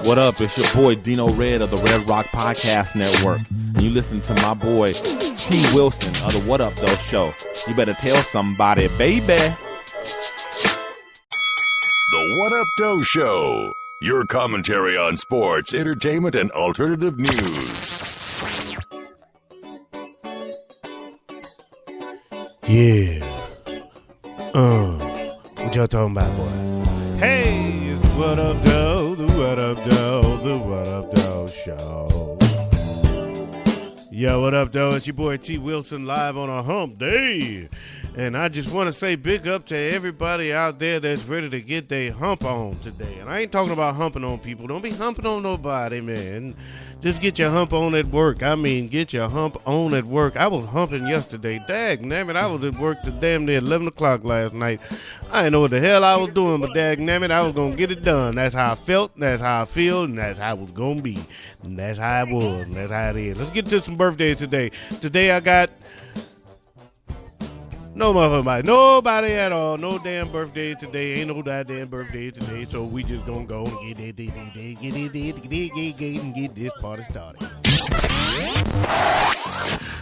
What up? It's your boy Dino Red of the Red Rock Podcast Network. And you listen to my boy T. Wilson of the What Up Doe Show. You better tell somebody, baby. The What Up Doe Show. Your commentary on sports, entertainment, and alternative news. Yeah. What y'all talking about, boy? Hey, it's the What Up Doe, the What Up Doe, the What Up Doe Show. Yo, what up, Doe? It's your boy T. Wilson live on a hump day. And I just want to say big up to everybody out there that's ready to get their hump on today. And I ain't talking about humping on people. Don't be humping on nobody, man. Just get your hump on at work. I mean, get your hump on at work. I was humping yesterday. Dagnammit, I was at work till damn near 11 o'clock last night. I didn't know what the hell I was doing, but dagnammit, I was going to get it done. That's how I felt, that's how I feel, and that's how it was going to be. And that's how it was, and that's how it is. Let's get to some birthdays today. Today I got nobody at all. No damn birthdays today. Ain't no goddamn birthdays today. So we just gonna go and get this party started.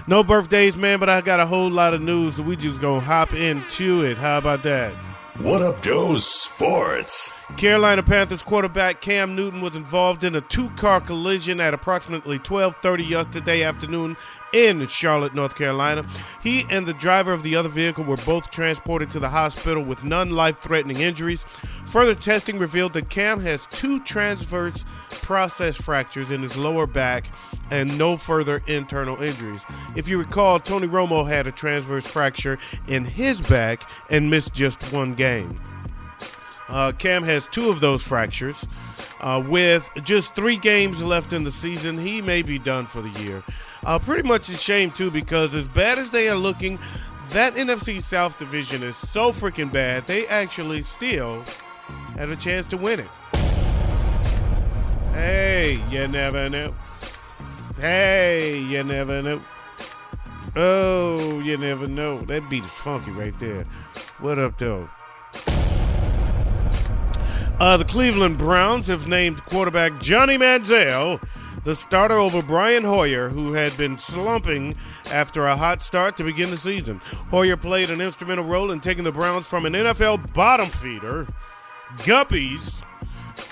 No birthdays, man, but I got a whole lot of news, so we just gonna hop into it. How about that? What Up Doe Sports. Carolina Panthers quarterback Cam Newton was involved in a two-car collision at approximately 12:30 yesterday afternoon in Charlotte, North Carolina. He and the driver of the other vehicle were both transported to the hospital with none life-threatening injuries. Further testing revealed that Cam has two transverse process fractures in his lower back and no further internal injuries. If you recall, Tony Romo had a transverse fracture in his back and missed just one game. Cam has two of those fractures. With just 3 games left in the season, he may be done for the year. Pretty much a shame, too, because as bad as they are looking, that NFC South division is so freaking bad, they actually still had a chance to win it. Hey, you never know. Hey, you never know. Oh, you never know. That beat is funky right there. What up, though? The Cleveland Browns have named quarterback Johnny Manziel the starter over Brian Hoyer, who had been slumping after a hot start to begin the season. Hoyer played an instrumental role in taking the Browns from an NFL bottom feeder, Guppies,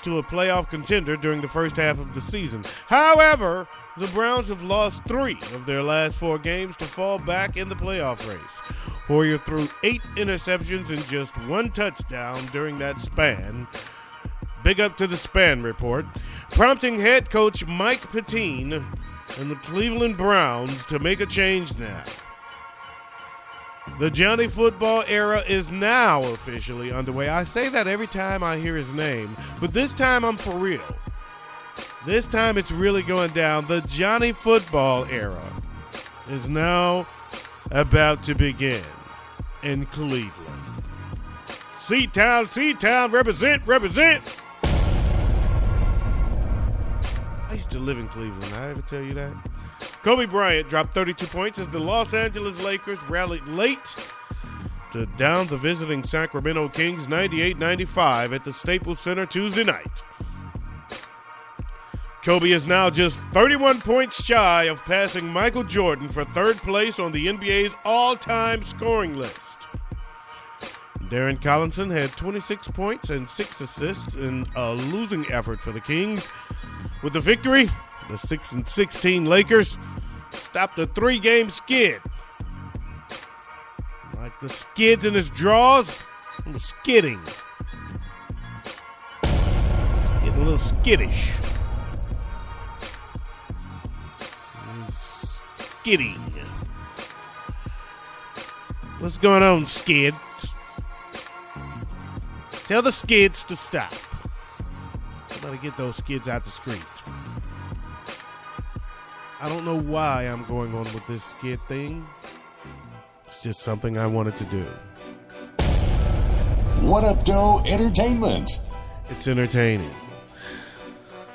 to a playoff contender during the first half of the season. However, the Browns have lost 3 of their last 4 games to fall back in the playoff race. Hoyer threw 8 interceptions and just 1 touchdown during that span. Big up to the span report, prompting head coach Mike Pettine and the Cleveland Browns to make a change now. The Johnny football era is now officially underway. I say that every time I hear his name, but this time I'm for real. This time it's really going down. The Johnny football era is now about to begin in Cleveland. C-Town, represent. I used to live in Cleveland. Did I ever tell you that? Kobe Bryant dropped 32 points as the Los Angeles Lakers rallied late to down the visiting Sacramento Kings 98-95 at the Staples Center Tuesday night. Kobe is now just 31 points shy of passing Michael Jordan for 3rd place on the NBA's all-time scoring list. Darren Collinson had 26 points and 6 assists in a losing effort for the Kings. With the victory, the 6-16 Lakers stopped a 3-game skid. Like the skids in his drawers, I'm skidding. It's getting a little skittish. Skiddy. What's going on, skids? Tell the skids to stop. Somebody get those skids out the street. I don't know why I'm going on with this skid thing. It's just something I wanted to do. What Up Doe Entertainment. It's entertaining.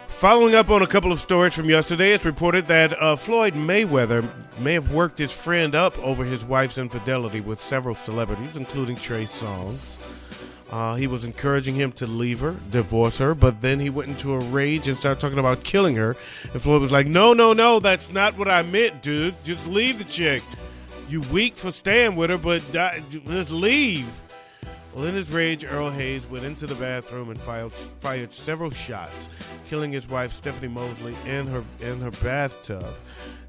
Following up on a couple of stories from yesterday, it's reported that Floyd Mayweather may have worked his friend up over his wife's infidelity with several celebrities, including Trey Songz. He was encouraging him to leave her, divorce her, but then he went into a rage and started talking about killing her. And Floyd was like, no, that's not what I meant, dude. Just leave the chick. You weak for staying with her, but just leave. Well, in his rage, Earl Hayes went into the bathroom and fired several shots, killing his wife, Stephanie Mosley, in her bathtub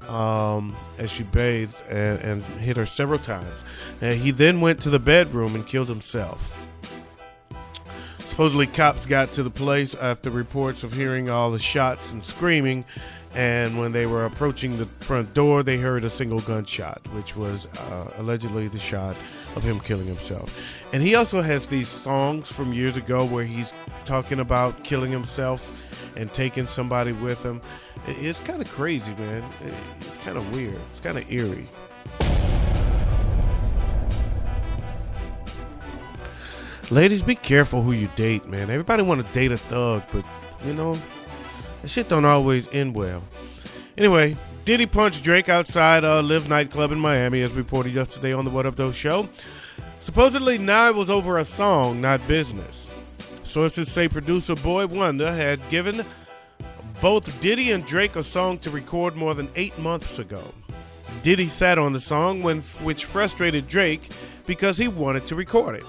as she bathed and hit her several times. And he then went to the bedroom and killed himself. Supposedly, cops got to the place after reports of hearing all the shots and screaming, and when they were approaching the front door, they heard a single gunshot, which was allegedly the shot of him killing himself. And he also has these songs from years ago where he's talking about killing himself and taking somebody with him. It's kind of crazy, man. It's kind of weird. It's kind of eerie. Ladies, be careful who you date, man. Everybody want to date a thug, but, you know, that shit don't always end well. Anyway, Diddy punched Drake outside Live nightclub in Miami, as reported yesterday on the Up Doe Show. Supposedly, now it was over a song, not business. Sources say producer Boy Wonder had given both Diddy and Drake a song to record more than 8 months ago. Diddy sat on the song, which frustrated Drake because he wanted to record it.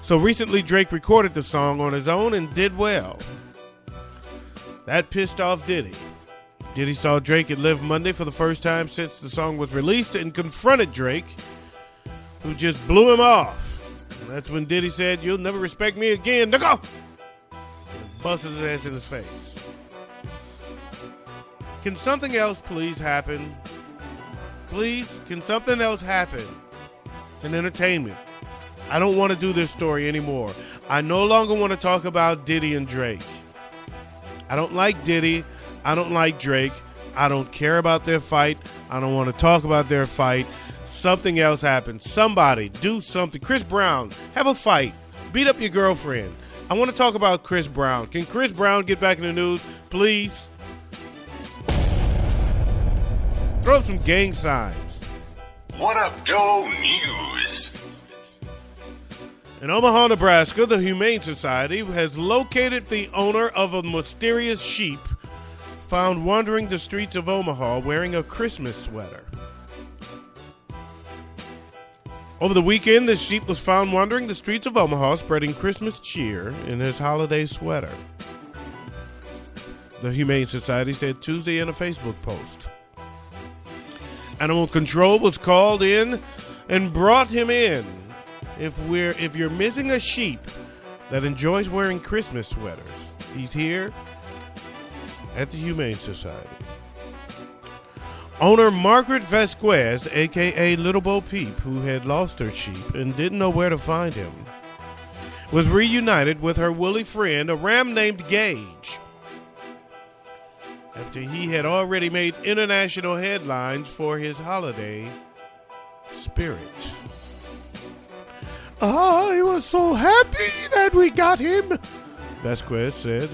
So recently, Drake recorded the song on his own and did well. That pissed off Diddy. Diddy saw Drake at Live Monday for the first time since the song was released and confronted Drake, who just blew him off. And that's when Diddy said, "You'll never respect me again, nigga!" And busted his ass in his face. Can something else please happen? Please, can something else happen in entertainment? I don't want to do this story anymore. I no longer want to talk about Diddy and Drake. I don't like Diddy. I don't like Drake. I don't care about their fight. I don't want to talk about their fight. Something else happened. Somebody do something. Chris Brown, have a fight. Beat up your girlfriend. I want to talk about Chris Brown. Can Chris Brown get back in the news, please? Throw up some gang signs. What Up Doe News? In Omaha, Nebraska, the Humane Society has located the owner of a mysterious sheep found wandering the streets of Omaha wearing a Christmas sweater. Over the weekend, the sheep was found wandering the streets of Omaha spreading Christmas cheer in his holiday sweater. The Humane Society said Tuesday in a Facebook post. Animal Control was called in and brought him in. If you're missing a sheep that enjoys wearing Christmas sweaters, he's here at the Humane Society. Owner Margaret Vasquez, a.k.a. Little Bo Peep, who had lost her sheep and didn't know where to find him, was reunited with her woolly friend, a ram named Gage, after he had already made international headlines for his holiday spirit. I was so happy that we got him, Vasquez said,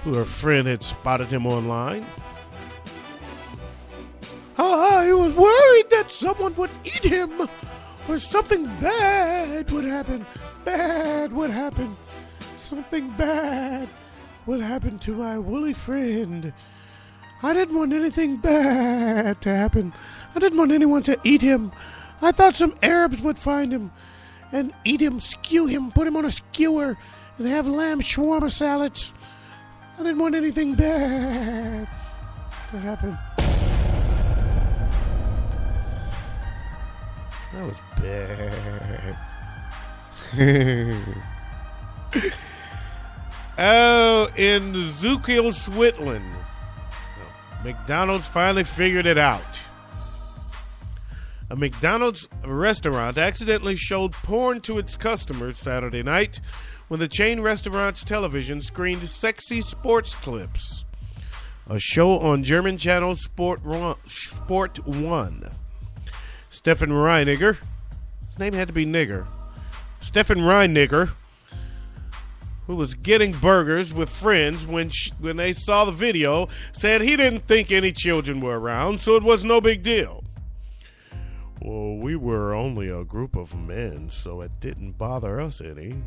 who her friend had spotted him online. I was worried that someone would eat him or something bad would happen. Something bad would happen to my woolly friend. I didn't want anything bad to happen. I didn't want anyone to eat him. I thought some Arabs would find him and eat him, skew him, put him on a skewer, and have lamb shawarma salads. I didn't want anything bad to happen. That was bad. Oh, in Zukil, Switzerland, McDonald's finally figured it out. A McDonald's restaurant accidentally showed porn to its customers Saturday night when the chain restaurant's television screened sexy sports clips. A show on German channel Sport 1. Stefan Reiniger, his name had to be Nigger, Stefan Reiniger, who was getting burgers with friends when they saw the video, said he didn't think any children were around, so it was no big deal. Well, we were only a group of men, so it didn't bother us any,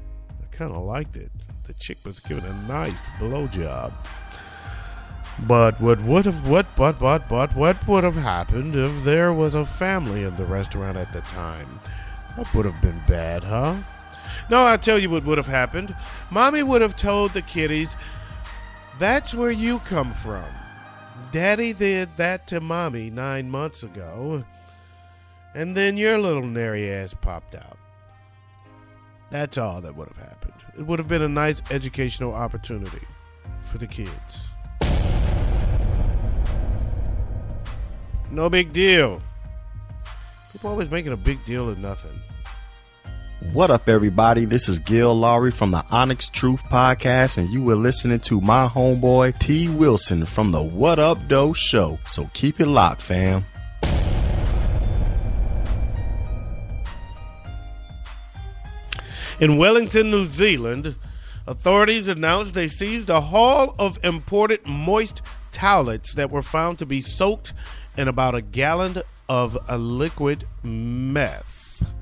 kind of liked it. The chick was giving a nice blowjob. But what would have happened if there was a family in the restaurant at the time? That would have been bad, huh? No, I'll tell you what would have happened. Mommy would have told the kiddies, that's where you come from. Daddy did that to Mommy 9 months ago. And then your little nary ass popped out. That's all that would have happened. It would have been a nice educational opportunity for the kids. No big deal. People always making a big deal of nothing. What up, everybody? This is Gil Lowry from the Onyx Truth Podcast, and you were listening to my homeboy T. Wilson from the Up Doe Show. So keep it locked, fam. In Wellington, New Zealand, authorities announced they seized a haul of imported moist towelettes that were found to be soaked in about a gallon of a liquid meth.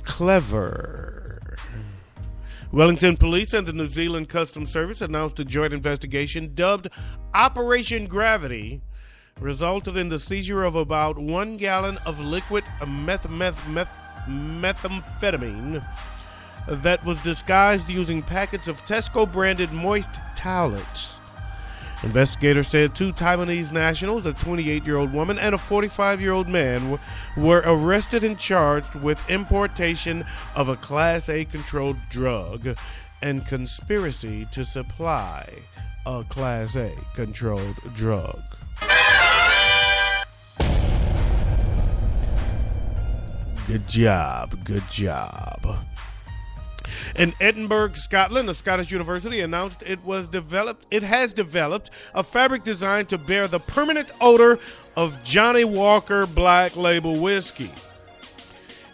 Clever. Wellington Police and the New Zealand Customs Service announced a joint investigation dubbed Operation Gravity resulted in the seizure of about 1 gallon of liquid methamphetamine that was disguised using packets of Tesco-branded moist towelettes. Investigators said 2 Taiwanese nationals, a 28-year-old woman and a 45-year-old man, were arrested and charged with importation of a Class A controlled drug and conspiracy to supply a Class A controlled drug. Good job, good job. In Edinburgh, Scotland, a Scottish university announced it has developed a fabric designed to bear the permanent odor of Johnny Walker Black Label whiskey.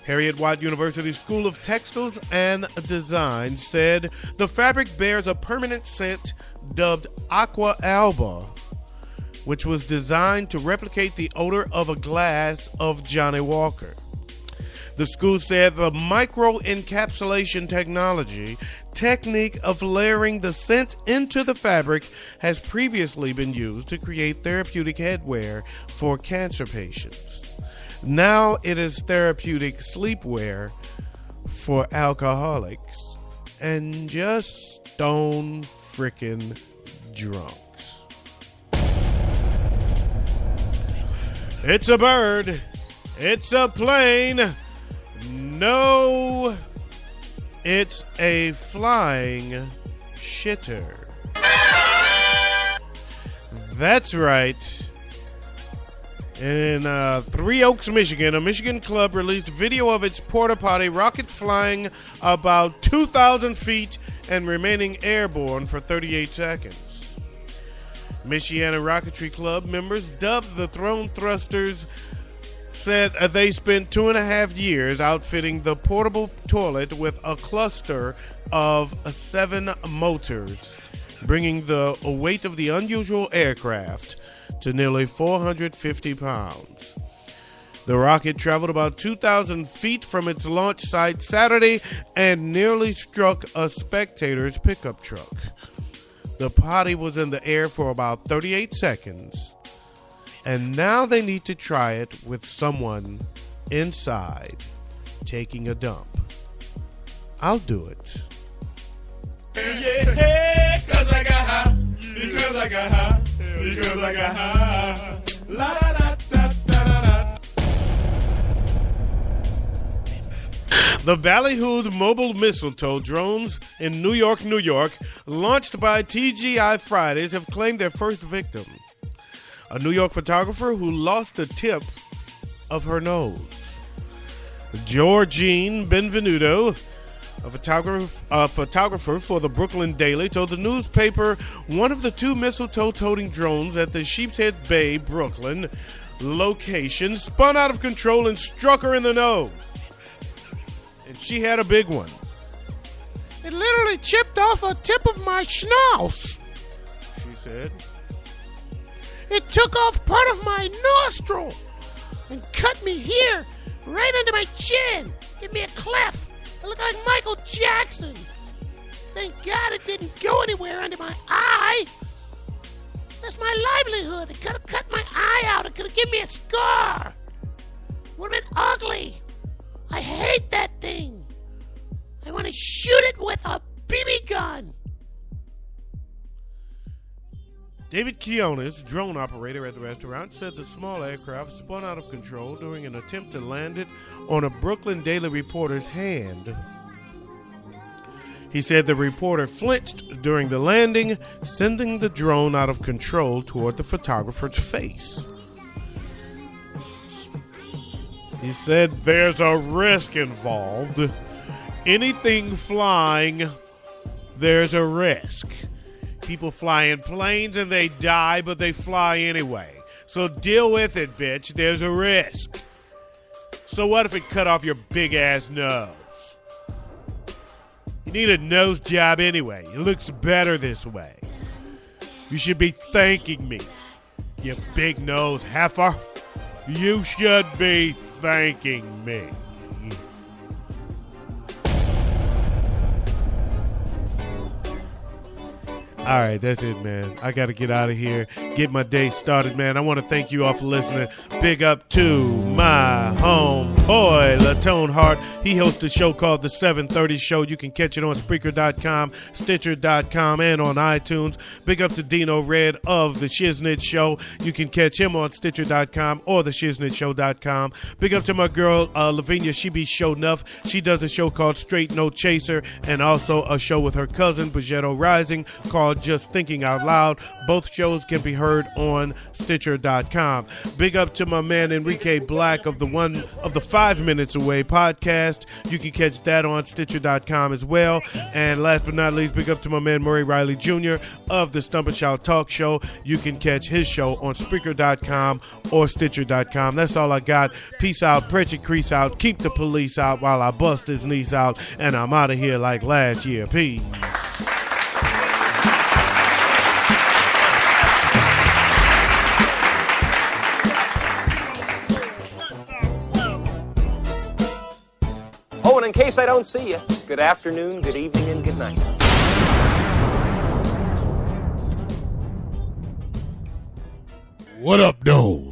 Heriot-Watt University School of Textiles and Design said the fabric bears a permanent scent dubbed Aqua Alba, which was designed to replicate the odor of a glass of Johnny Walker. The school said the micro-encapsulation technique of layering the scent into the fabric has previously been used to create therapeutic headwear for cancer patients. Now it is therapeutic sleepwear for alcoholics and just stone frickin' drunks. It's a bird. It's a plane. No, it's a flying shitter. That's right. In Three Oaks, Michigan, a Michigan club released video of its porta potty rocket flying about 2,000 feet and remaining airborne for 38 seconds. Michiana Rocketry Club members, dubbed the Throne Thrusters, said they spent 2.5 years outfitting the portable toilet with a cluster of 7 motors, bringing the weight of the unusual aircraft to nearly 450 pounds. The rocket traveled about 2,000 feet from its launch site Saturday and nearly struck a spectator's pickup truck. The potty was in the air for about 38 seconds. And now they need to try it with someone inside taking a dump. I'll do it. Yeah, 'cause I got high, because I got high, because I got high. La da da da da da. The ballyhooed mobile mistletoe drones in New York, launched by TGI Fridays, have claimed their first victim. A New York photographer who lost the tip of her nose. Georgine Benvenuto, a photographer for the Brooklyn Daily, told the newspaper one of the 2 mistletoe-toting drones at the Sheepshead Bay, Brooklyn location spun out of control and struck her in the nose. And she had a big one. It literally chipped off a tip of my schnauz, she said. It took off part of my nostril and cut me here right under my chin. Give me a cleft. I look like Michael Jackson. Thank God it didn't go anywhere under my eye. That's my livelihood. It could have cut my eye out. It could have given me a scar. Would have been ugly. I hate that thing. I want to shoot it with a BB gun. David Quiones, drone operator at the restaurant, said the small aircraft spun out of control during an attempt to land it on a Brooklyn Daily reporter's hand. He said the reporter flinched during the landing, sending the drone out of control toward the photographer's face. He said there's a risk involved. Anything flying, there's a risk. People fly in planes and they die, but they fly anyway. So deal with it, bitch. There's a risk. So what if it cut off your big-ass nose? You need a nose job anyway. It looks better this way. You should be thanking me, you big nose heifer. You should be thanking me. All right, that's it, man. I got to get out of here, get my day started, man. I want to thank you all for listening. Big up to my homeboy, Latone Heart. He hosts a show called The 730 Show. You can catch it on Spreaker.com, Stitcher.com, and on iTunes. Big up to Dino Red of The Shiznit Show. You can catch him on Stitcher.com or TheShiznitShow.com. Big up to my girl, Lavinia. She be show enough. She does a show called Straight No Chaser, and also a show with her cousin, Bajetto Rising, called Just Thinking Out Loud. Both shows can be heard on Stitcher.com. Big up to my man Enrique Black of the 5 Minutes Away podcast. You can catch that on Stitcher.com as well. And last but not least, big up to my man Murray Riley Jr. of the Stomp and Shout Talk Show. You can catch his show on Spreaker.com or Stitcher.com. That's all I got. Peace out, Pritchard Crease out, keep the police out while I bust his niece out, and I'm out of here like last year. Peace. Oh, and in case I don't see you, good afternoon, good evening, and good night. What up, though?